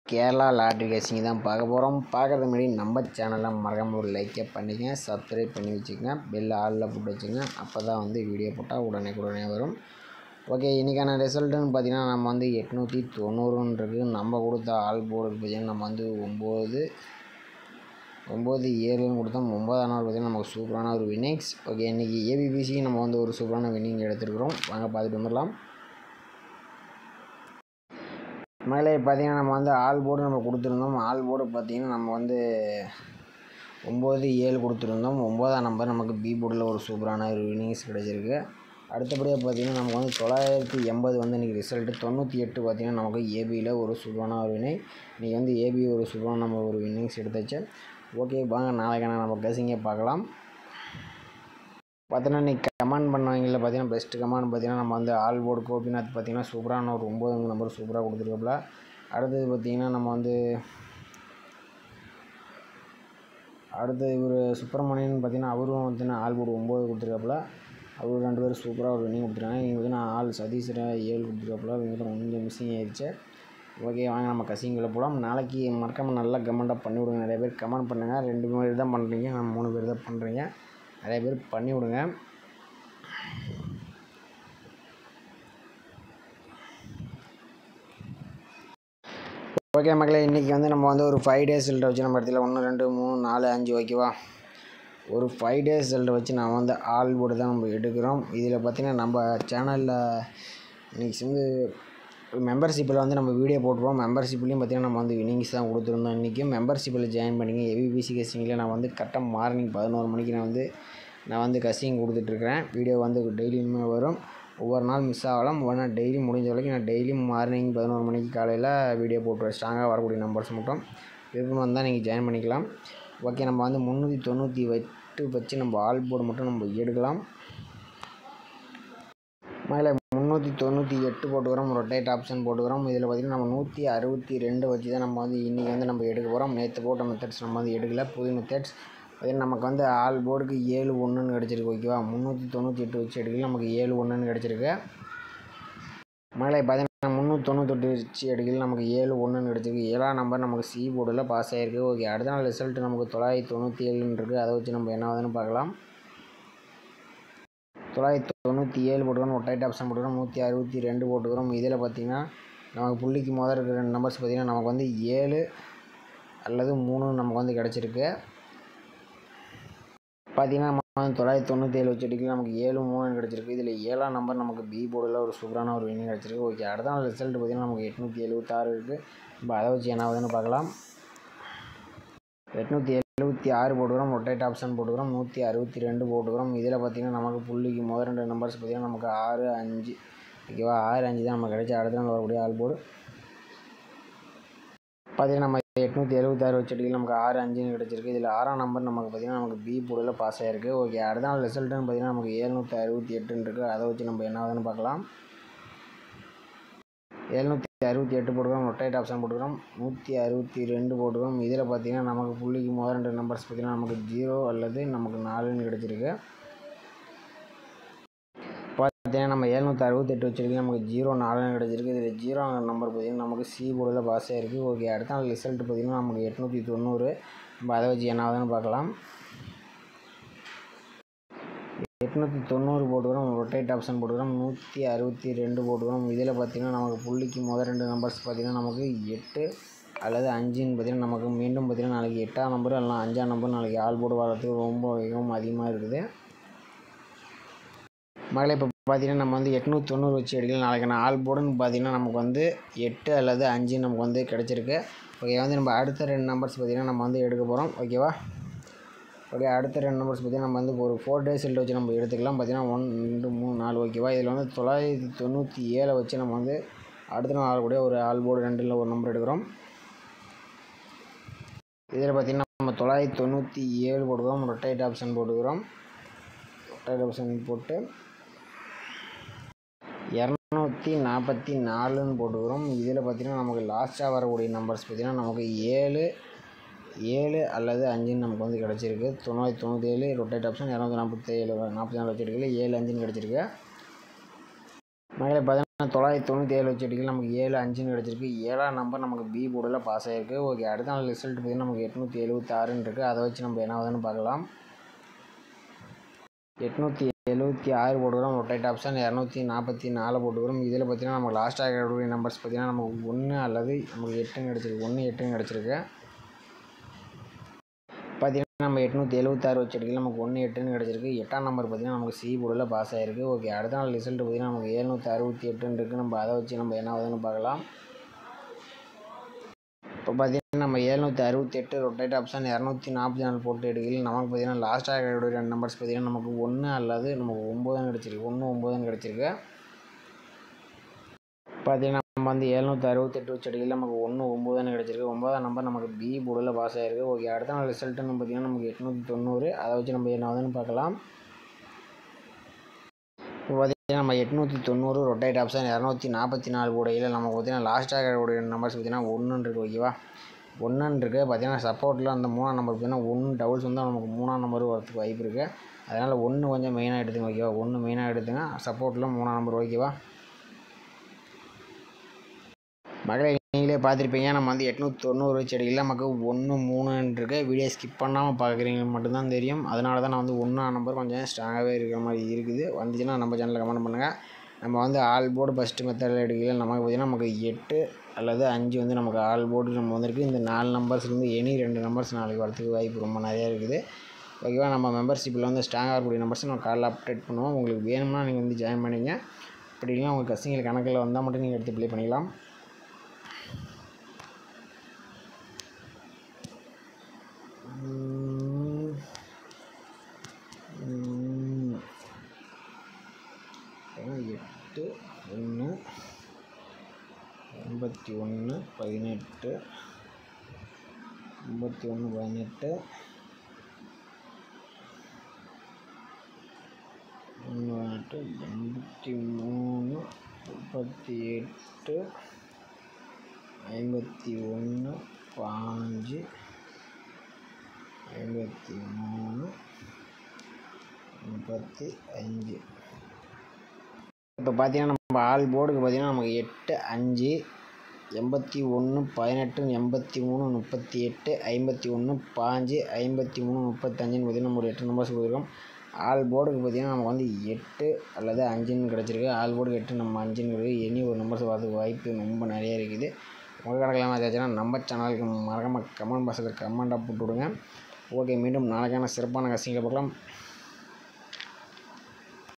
Kerala lottery கேசிங் தான் பார்க்க போகிறோம். பார்க்குறது முன்னாடி நம்ம சேனலை மறக்காம ஒரு லைக்கே பண்ணிக்கங்க, சப்ஸ்கிரைப் பண்ணி வச்சுக்கோங்க, பெல் ஆலில் போட்டு வச்சுக்கோங்க. அப்போ தான் வீடியோ போட்டால் உடனே வரும். ஓகே, இன்றைக்கான ரிசல்ட்டுன்னு பார்த்தீங்கன்னா நம்ம 890 நம்ம கொடுத்த ஆல் போர்டுக்கு பார்த்தீங்கன்னா நம்ம 9-7 கொடுத்தோம். 9ஆம் நாள் பார்த்தீங்கன்னா நமக்கு சூப்பரான ஒரு வின்னிங்ஸ். ஓகே, இன்றைக்கி ஏபிபிசிக்கு நம்ம ஒரு சூப்பரான வின்னிங் எடுத்துருக்குறோம். வாங்க பார்த்துட்டு வந்துடலாம். மேலே பார்த்தீங்கன்னா நம்ம ஆல் போர்டு நம்ம கொடுத்துருந்தோம். ஆல் போர்டு பார்த்தீங்கன்னா நம்ம 9-7 கொடுத்துருந்தோம். 9ஆம் நம்பர் நமக்கு பி போர்டில் ஒரு சூப்பரான ஒரு வின்னிங்ஸ் கிடச்சிருக்கு. அடுத்தபடியாக பார்த்தீங்கன்னா நமக்கு 980 இன்றைக்கி ரிசல்ட்டு. 98 பார்த்தீங்கன்னா நமக்கு ஏபியில் ஒரு சூப்பரான ஒரு வின்னிங். இன்றைக்கி ஏபி ஒரு சூப்பரான நம்ம ஒரு வின்னிங்ஸ் எடுத்தாச்சு. ஓகே, வாங்க நாளைக்கான நம்ம கசிங்க பார்க்கலாம். பார்த்தீங்கன்னா இன்றைக்கி கமெண்ட் பண்ணவங்களில் பார்த்தீங்கன்னா பெஸ்ட்டு கமெண்ட் பார்த்தீங்கன்னா நம்ம ஆல் போர்டு கோபிநாத் பார்த்தீங்கன்னா சூப்பரான ஒரு 9 நம்பர் சூப்பராக கொடுத்துருக்காப்புல. அடுத்தது பார்த்தீங்கன்னா நம்ம அடுத்தது இவர் சுப்பிரமணியன் பார்த்தீங்கன்னா அவரும் பார்த்தீங்கன்னா ஆல் போர்டு 9 கொடுத்துருக்காப்புல. அவர் 2 பேரும் சூப்பராக ஒரு வின்னிங் கொடுத்துருக்காங்க. இங்கே பார்த்தீங்கன்னா ஆல் சதீஷ் 7 கொடுத்துருக்காப்புல. இவங்க கொஞ்சம் மிஸ்ஸிங் ஆயிடுச்சு. ஓகே, வாங்க நம்ம கசிங்களை போகலாம். நாளைக்கு மறக்காமல் நல்லா கமெண்ட்டாக பண்ணிவிடுங்க. நிறைய பேர் கமெண்ட் பண்ணுங்கள். 2 பேர் தான் பண்ணுறீங்க, நம்ம 3 பேர் தான் பண்ணுறீங்க. நிறைய பேர் பண்ணிவிடுங்க. ஓகே மக்களே, இன்றைக்கி நம்ம ஒரு 5 டேஸ் ரிசல்ட்டை வச்சு நம்ம இடத்துல 1 2 3 4 5 ஓகேவா, ஒரு 5 டேஸ் ரிசல்ட்டை வச்சு நான் ஆல் போர்டு தான் நம்ம எடுக்கிறோம். இதில் பார்த்திங்கன்னா நம்ம சேனலில் இன்றைக்கி மெம்பர்ஷிப்பில் நம்ம வீடியோ போட்டுருவோம். மெம்பர்ஷிப்லேயும் பார்த்திங்கன்னா நம்ம வின்னிங்ஸ் தான் கொடுத்துருந்தோம். இன்றைக்கும் மெம்பர்ஷிப்பில் ஜாயின் பண்ணிங்க. ஏபிபிசி கசிங்கில் நான் கரெக்டாக மார்னிங் 11 மணிக்கு நான் கசிங் கொடுத்துட்ருக்குறேன். வீடியோ டெய்லியுமே வரும். ஒவ்வொரு நாள் மிஸ் ஆகலாம். ஒவ்வொரு நாள் டெய்லி முடிஞ்ச வரைக்கும் நான் டெய்லியும் மார்னிங் 11 மணிக்கு காலையில் வீடியோ போட்டுருவேன். ஸ்ட்ராங்காக வரக்கூடிய நம்பர்ஸ் மட்டும் விருப்பம் வந்தால் நீங்கள் ஜாயின் பண்ணிக்கலாம். ஓகே, நம்ம 398 வச்சு நம்ம ஆல் போர்டு மட்டும் நம்ம எடுக்கலாம். மேலே 398 போட்டுக்கிறோம். ரொட்டேட் ஆப்ஷன் போட்டுக்கிறோம். இதில் பார்த்திங்கன்னா நம்ம 162 வச்சு தான் நம்ம இன்றைக்கி நம்ம எடுக்க போகிறோம். நேற்று போட்ட மெத்தட்ஸ் நம்ம எடுக்கல, புது மெத்தட்ஸ். நமக்கு ஆல் போர்டுக்கு 7-1 கிடச்சிருக்கு. ஓகேவா, 398 வச்சு எடுக்கல, நமக்கு 7-1 கிடச்சிருக்கு. மேலே பார்த்தீங்கன்னா 398 வச்சு எடுக்கல, நமக்கு 7-1 கிடச்சிருக்கு. 7ஆம் நம்பர் நமக்கு சி போர்டில் பாஸ் ஆகிருக்கு. ஓகே, அடுத்த நாள் ரிசல்ட் நமக்கு 997 இருக்குது. அதை வச்சு நம்ம என்ன ஆகுதுன்னு பார்க்கலாம். 997 போட்டுக்கிறோம். ரொட்டேட் ஆப்ஷன் போட்டுக்கிறோம். 162 போட்டுக்கிறோம். இதில் பார்த்திங்கன்னா நமக்கு புள்ளிக்கு முதல் இருக்கிற 2 நம்பர்ஸ் பார்த்திங்கன்னா நமக்கு 7 அல்லது 3 நமக்கு கிடச்சிருக்கு. பார்த்திங்கன்னா நம்ம 997 வச்சு எடுக்கல, நமக்கு 7-3 கிடச்சிருக்கு. இதில் 7ஆம் நம்பர் நமக்கு பி போர்டில் ஒரு சூப்பரான ஒரு வின்னிங் கிடச்சிருக்கு. ஓகே, அடுத்த நாள் ரிசல்ட் பார்த்திங்கன்னா நமக்கு 876 இருக்குது. இப்போ அதை வச்சு என்ன ஆகுதுன்னு பார்க்கலாம். 876 போட்டுக்கிறோம். ரொட்டேட் ஆப்ஷன் போட்டுக்கிறோம். 162 போட்டுக்கிறோம். இதில் பார்த்திங்கன்னா நமக்கு புள்ளிக்கு முதல் 2 நம்பர்ஸ் பார்த்திங்கன்னா நமக்கு 6-5 ஓகேவா, 6-5 தான் நமக்கு கிடைச்சி அடுத்த நாள் வரக்கூடிய ஆல் போர்டு. பார்த்திங்கன்னா நம்ம 876 வச்சு எடுக்கல, நமக்கு 6-5 கிடச்சிருக்கு. இதில் 6ஆம் நம்பர் நமக்கு பார்த்திங்கன்னா நமக்கு பி போர்டில் பாஸ் ஆகிருக்கு. ஓகே, அடுத்த நாள் ரிசல்ட்டுன்னு பார்த்திங்கன்னா நமக்கு 768 இருக்குது. அதை வச்சு நம்ம என்ன ஆகுதுன்னு பார்க்கலாம். 768 போட்டுக்கிறோம். ரொட்டேட் ஆப்ஷன் போட்டுக்கிறோம். 162 போட்டுக்கிறோம். இதில் பார்த்திங்கன்னா நமக்கு புள்ளிக்கு முதல் 2 நம்பர்ஸ் பார்த்திங்கன்னா நமக்கு 0 அல்லது நமக்கு 4 கிடச்சிருக்கு. பார்த்திங்கன்னா நம்ம 768 வச்சுருக்கு, நமக்கு 0-4 கிடச்சிருக்கு. இதில் 0 நம்பர் பார்த்திங்கன்னா நமக்கு சி போர்டில் பாஸ் ஆகிருக்கு. ஓகே, அடுத்த நாள் ரிசல்ட் பார்த்திங்கன்னா நமக்கு 890. நம்ம அதை வச்சு என்ன ஆகுதுன்னு பார்க்கலாம். 890 போட்டுக்கிறோம். ரொட்டேட் ஆப்ஷன் போட்டுக்கிறோம். 162 போட்டுக்கிறோம். இதில் பார்த்திங்கன்னா நமக்கு புள்ளிக்கு முதல் 2 நம்பர்ஸ் பார்த்திங்கன்னா நமக்கு 8 அல்லது 5ன்னு பார்த்திங்கன்னா நமக்கு மீண்டும் பார்த்திங்கன்னா நாளைக்கு 8ஆம் நம்பர் அல்லது 5ஆம் நம்பர் நாளைக்கு ஆல் போர்டு வரதுக்கு ரொம்ப மிகவும் அதிகமாக இருக்குது. மகளே, இப்போ பார்த்திங்கன்னா நம்ம 890 வச்சு எடுக்கல, நாளைக்கான ஆல் போர்டுன்னு பார்த்திங்கன்னா நமக்கு 8 அல்லது 5 நமக்கு கிடச்சிருக்கு. ஓகே, நம்ம அடுத்த 2 நம்பர்ஸ் பார்த்திங்கன்னா நம்ம எடுக்க போகிறோம். ஓகேவா, ஓகே, அடுத்த 2 நம்பர்ஸ் பார்த்திங்கன்னா நம்ம ஒரு 4 டேஸ் ரிசல்ட் வச்சு நம்ம எடுத்துக்கலாம். பார்த்திங்கன்னா 1 2 3 4 ஓகேவா. இதில் 997 வச்சு நம்ம அடுத்த நாள் ஆகக்கூடிய ஒரு ஆல் போர்டு 2ல் ஒரு நம்பர் எடுக்கிறோம். இதில் பார்த்திங்கன்னா நம்ம 997 போட்டுக்கிறோம். ரொட்டேட் ஆப்ஷன் போட்டுக்கிறோம். ரொட்டேட் ஆப்ஷன் போட்டு 244 போட்டுக்கிறோம். இதில் பார்த்திங்கன்னா நமக்கு லாஸ்ட்டாக வரக்கூடிய நம்பர்ஸ் பார்த்திங்கன்னா நமக்கு 7 அல்லது 5 நமக்கு கிடச்சிருக்கு. 997 ரொட்டேட் ஆப்ஷன் 247 44 வச்சு எடுக்கல, 7-5 கிடச்சிருக்கு. மேலே 997 வச்சு அடிக்கல நமக்கு 7 5ன்னு கிடச்சிருக்கு. 7ஆம் நம்பர் நமக்கு பி போர்டில் பாஸ் ஆகிருக்கு. ஓகே, அடுத்த நாள் ரிசல்ட் பார்த்திங்கன்னா நமக்கு 876ன்னு இருக்குது. அதை வச்சு நம்ம என்ன ஆகுதுன்னு பார்க்கலாம். 876 போட்டுக்கிறோம் ரொட்டேட் ஆப்ஷன். 244 போட்டுக்கிறோம். இதில் பார்த்திங்கன்னா நமக்கு லாஸ்ட்டாக இருக்கக்கூடிய நம்பர்ஸ் பார்த்திங்கன்னா நமக்கு 1 அல்லது நமக்கு 8ன்னு கிடச்சிருக்கு. 1 8ன்னு கிடச்சிருக்கு. பார்த்திங்கன்னா நம்ம 876 வச்சு அடிக்கல நமக்கு 1 8ன்னு கிடச்சிருக்கு. 8ஆம் நம்பர் பார்த்திங்கன்னா நமக்கு சி போர்டில் பாஸ் ஆகிருக்கு. ஓகே, அடுத்த நாள் ரிசல்ட் பார்த்திங்கன்னா நமக்கு 768ன்னு இருக்குது. நம்ம அதை வச்சு நம்ம என்ன ஆகுதுன்னு பார்க்கலாம். இப்போ பார்த்திங்கன்னா நம்ம 768 ரொட்டேட் ஆப்ஷன் 244 போட்டு எடுக்கல நமக்கு பார்த்திங்கன்னா லாஸ்ட்டாக இருக்கக்கூடிய 2 நம்பர்ஸ் பார்த்திங்கன்னா நமக்கு 1 அல்லது நமக்கு 9ன்னு கிடச்சிருக்கு. 1 9ன்னு கிடச்சிருக்கு. பார்த்திங்கன்னா நம்ம வந்து 768 வச்சு அடிக்கல நமக்கு 1 9ன்னு கிடச்சிருக்கு. 9ஆம் நம்பர் நமக்கு பி போர்டில் பாஸ் ஆகிருக்கு. ஓகே, அடுத்த நாள் ரிசல்ட்டுன்னு பார்த்திங்கன்னா நமக்கு 890. அதை வச்சு நம்ம என்ன ஆகுதுன்னு பார்க்கலாம். இப்போ பார்த்திங்கன்னா நம்ம 890 ரொட்டேட் ஆப்ஷன் 244 போடையில் நமக்கு பார்த்திங்கன்னா லாஸ்ட்டாக இருக்கக்கூடிய நம்பர்ஸ் பார்த்திங்கன்னா 1ன்னு இருக்குது. ஓகேவா, 1ன்னு இருக்குது. பார்த்திங்கன்னா சப்போர்ட்டில் அந்த 3ஆம் நம்பர் பார்த்திங்கன்னா 1 டபுள்ஸ் வந்து நமக்கு 3ஆம் நம்பர் வரதுக்கு வாய்ப்பு இருக்குது. அதனால் 1 கொஞ்சம் மெயினாக எடுத்துங்க. ஓகேவா, 1 மெயினாக எடுத்துங்க. சப்போர்ட்டில் 3ஆம் நம்பர். ஓகேவா மகளே, நீங்களே பார்த்துருப்பீங்க. நம்ம வந்து 890 வச்சு அடிக்கல நமக்கு 1 3ன்னு இருக்குது. வீடியோ ஸ்கிப் பண்ணாமல் பார்க்குறீங்க மட்டும்தான் தெரியும். அதனால தான் நான் வந்து 1ஆம் நம்பர் கொஞ்சம் ஸ்ட்ராங்காகவே இருக்கிற மாதிரி இருக்குது. வந்துச்சுன்னா நம்ம சேனலில் கமெண்ட் பண்ணுங்கள். நம்ம வந்து ஆல் போர்டு ஃபஸ்ட்டு மெத்தடில் எடுக்கல நமக்கு பார்த்திங்கன்னா நமக்கு 8 அல்லது 5 வந்து நமக்கு ஆல் போர்டு நம்ம வந்திருக்கு. இந்த 4 நம்பர்ஸ்லேருந்து எனி 2 நம்பர்ஸ் நாளைக்கு வரத்துக்கு வாய்ப்பு ரொம்ப நிறையா இருக்குது. ஓகேவா, நம்ம மெம்பர்ஷிப்பில் வந்து ஸ்ட்ராங்காக இருக்கக்கூடிய நம்பர்ஸ் நம்ம காலைல அப்டேட் பண்ணுவோம். உங்களுக்கு வேணும்னா நீங்கள் வந்து ஜாயின் பண்ணிங்க. அப்படி இல்லைனா உங்கள் கசிங்கள் கணக்கில் வந்தால் மட்டும் நீங்கள் எடுத்து ப்ளே பண்ணிக்கலாம். எட்டு 1 81 18 81 18 83 38 51 5 53 35. இப்போ பார்த்திங்கன்னா நம்ம ஆல் போர்டுக்கு பார்த்திங்கன்னா நமக்கு 8 5 81 18 83 38 51 5 53 35ன்னு பார்த்திங்கன்னா நம்ம ஒரு 8 நம்பர்ஸ் கொடுத்துருக்கோம். ஆல் போர்டுக்கு பார்த்திங்கன்னா நமக்கு வந்து 8 அல்லது 5ன்னு கிடச்சிருக்கு. ஆல் போர்டுக்கு 8 நம்ம 5ன்னு இருக்குது. இனி ஒரு நம்பர்ஸ் வரதுக்கு வாய்ப்பு ரொம்ப நிறைய இருக்குது. உங்கள் கணக்கெல்லாம் ஏதாச்சுன்னா நம்ம சேனலுக்கு மறக்காமல் கமெண்ட் பாக்ஸில் கமெண்ட்டாக போட்டு விடுங்க. ஓகே, மீண்டும் நாளைக்கான சிறப்பான கசிங்களை பார்க்கலாம்.